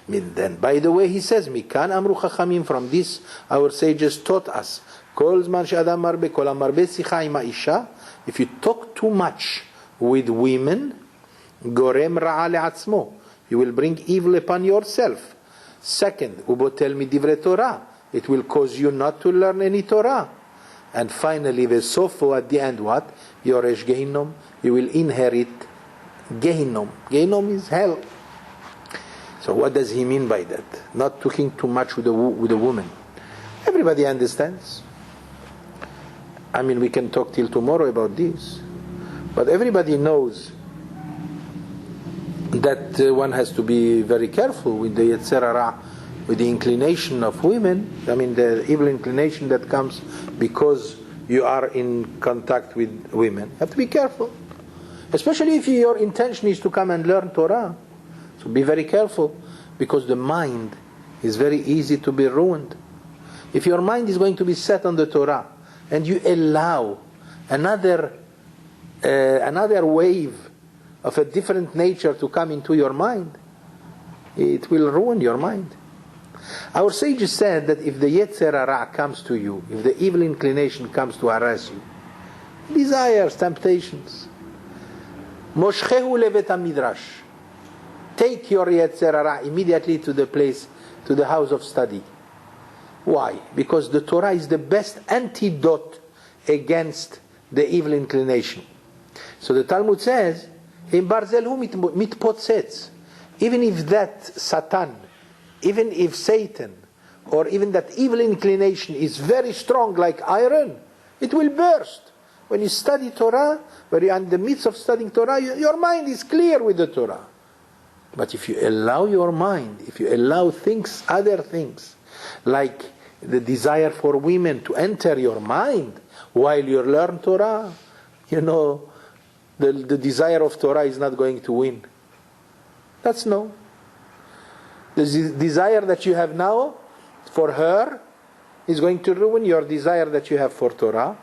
Then, by the way, he says, Mikan amru chachamim, from this our sages taught us, Kol zman she'adam marbe, kol amarbe sicha im ha'isha. If you talk too much with women, gorem ra'a le'atzmo. You will bring evil upon yourself. Second, ubotel midivre Torah. It will cause you not to learn any Torah. And finally, vesofo, at the end, what? Yoresh Gehinnom. You will inherit Gehinnom. Gehinnom is hell. So what does he mean by that? Not talking too much with a woman. Everybody understands. I mean, we can talk till tomorrow about this. But everybody knows that one has to be very careful with the Yetzer Hara, with the inclination of women. I mean, the evil inclination that comes because you are in contact with women. You have to be careful. Especially if your intention is to come and learn Torah. So be very careful, because the mind is very easy to be ruined. If your mind is going to be set on the Torah, and you allow another wave of a different nature to come into your mind, it will ruin your mind. Our sages said that if the Yetzer Hara comes to you, if the evil inclination comes to harass you, desires, temptations, Moshchehu levet midrash, take your Yetzer Hara immediately to the place, to the house of study. Why? Because the Torah is the best antidote against the evil inclination. So the Talmud says, "In barzelhu mitpotzetz." Even if that Satan, even if Satan, or even that evil inclination is very strong like iron, it will burst. When you study Torah, when you are in the midst of studying Torah, your mind is clear with the Torah. But if you allow your mind, if you allow things, other things, like the desire for women to enter your mind while you learn Torah, the desire of Torah is not going to win. That's no. The desire that you have now for her is going to ruin your desire that you have for Torah,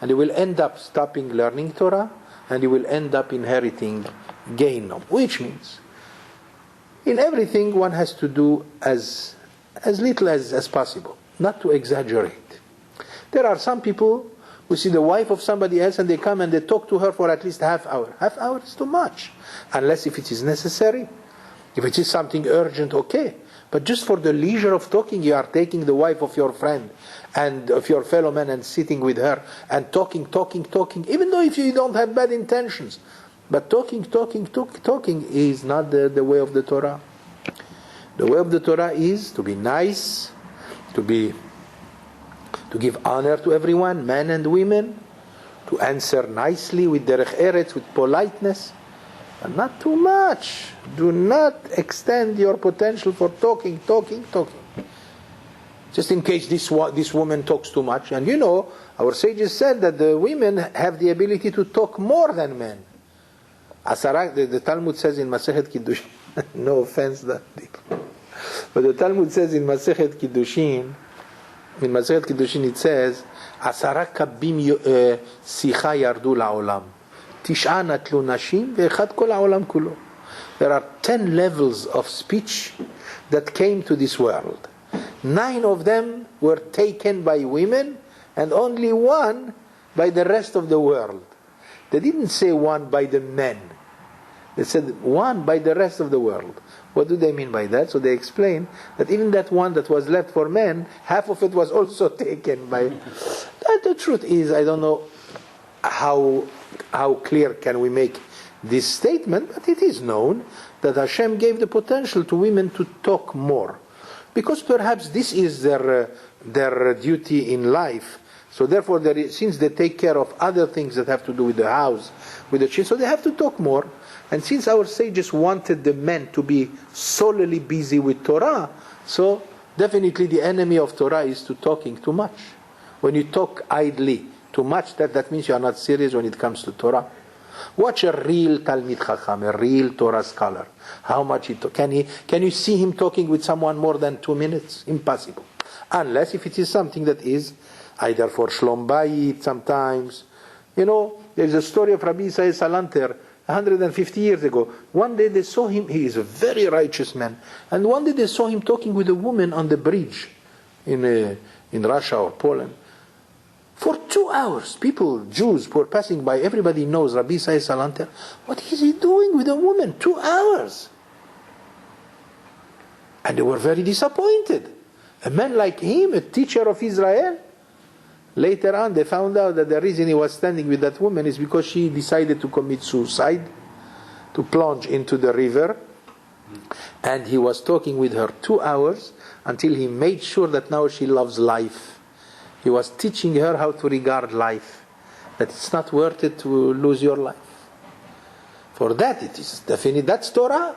and you will end up stopping learning Torah, and you will end up inheriting Gehinnom. Which means, in everything one has to do as little as possible, not to exaggerate. There are some people who see the wife of somebody else and they come and they talk to her for at least half hour. Half hour is too much, unless if it is necessary. If it is something urgent, okay. But just for the leisure of talking, you are taking the wife of your friend and of your fellow man and sitting with her and talking, even though if you don't have bad intentions. But talking is not the way of the Torah. The way of the Torah is to be nice, to give honor to everyone, men and women, to answer nicely with derech eretz, with politeness, and not too much. Do not extend your potential for talking. Just in case this woman talks too much. And our sages said that the women have the ability to talk more than men. The Talmud says in Masechet Kiddushin, no offense that deep, but the Talmud says in Masechet Kiddushin, it says, "Asara kabim sicha yardu la'olam, tish'a natlu nashim, ve'echad kol ha'olam kulo." There are 10 levels of speech that came to this world. 9 of them were taken by women, and only 1 by the rest of the world. They didn't say 1 by the men. They said 1 by the rest of the world. What do they mean by that? So they explain that even that 1 that was left for men, half of it was also taken by... The truth is, I don't know how clear can we make this statement, but it is known that Hashem gave the potential to women to talk more. Because perhaps this is their duty in life. So therefore, since they take care of other things that have to do with the house, with the children, so they have to talk more. And since our sages wanted the men to be solely busy with Torah, so definitely the enemy of Torah is to talking too much. When you talk idly too much, that means you are not serious when it comes to Torah. Watch a real Talmid Chacham, a real Torah scholar. How much he talks. Can you see him talking with someone more than 2 minutes? Impossible. Unless if it is something that is either for Shlom Bayit sometimes. There is a story of Rabbi Isaiah Salanter 150 years ago. One day they saw him, he is a very righteous man, and one day they saw him talking with a woman on the bridge in Russia or Poland. For 2 hours, people, Jews who were passing by, everybody knows Rabbi Isaiah Salanter. What is he doing with a woman? 2 hours. And they were very disappointed. A man like him, a teacher of Israel. Later on, they found out that the reason he was standing with that woman is because she decided to commit suicide, to plunge into the river. And he was talking with her 2 hours until he made sure that now she loves life. He was teaching her how to regard life, that it's not worth it to lose your life. For that, it is definitely, that's Torah.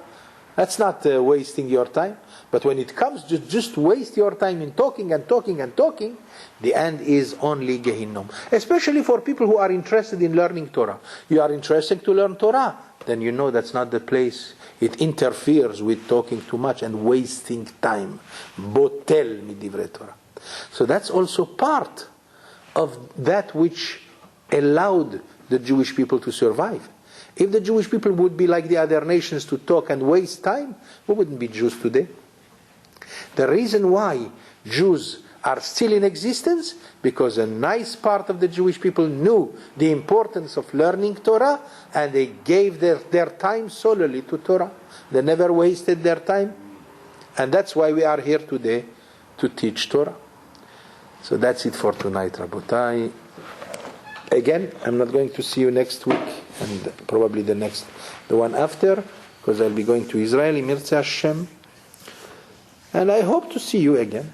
That's not wasting your time. But when it comes to just waste your time in talking, the end is only Gehinnom. Especially for people who are interested in learning Torah. You are interested to learn Torah, then you know that's not the place. It interferes with talking too much and wasting time. Botel midivrei Torah. So that's also part of that which allowed the Jewish people to survive. If the Jewish people would be like the other nations to talk and waste time, we wouldn't be Jews today. The reason why Jews are still in existence, because a nice part of the Jewish people knew the importance of learning Torah, and they gave their time solely to Torah. They never wasted their time. And that's why we are here today, to teach Torah. So that's it for tonight, Rabotai. Again, I'm not going to see you next week, and probably the one after, because I'll be going to Israel, Mirza Hashem. And I hope to see you again.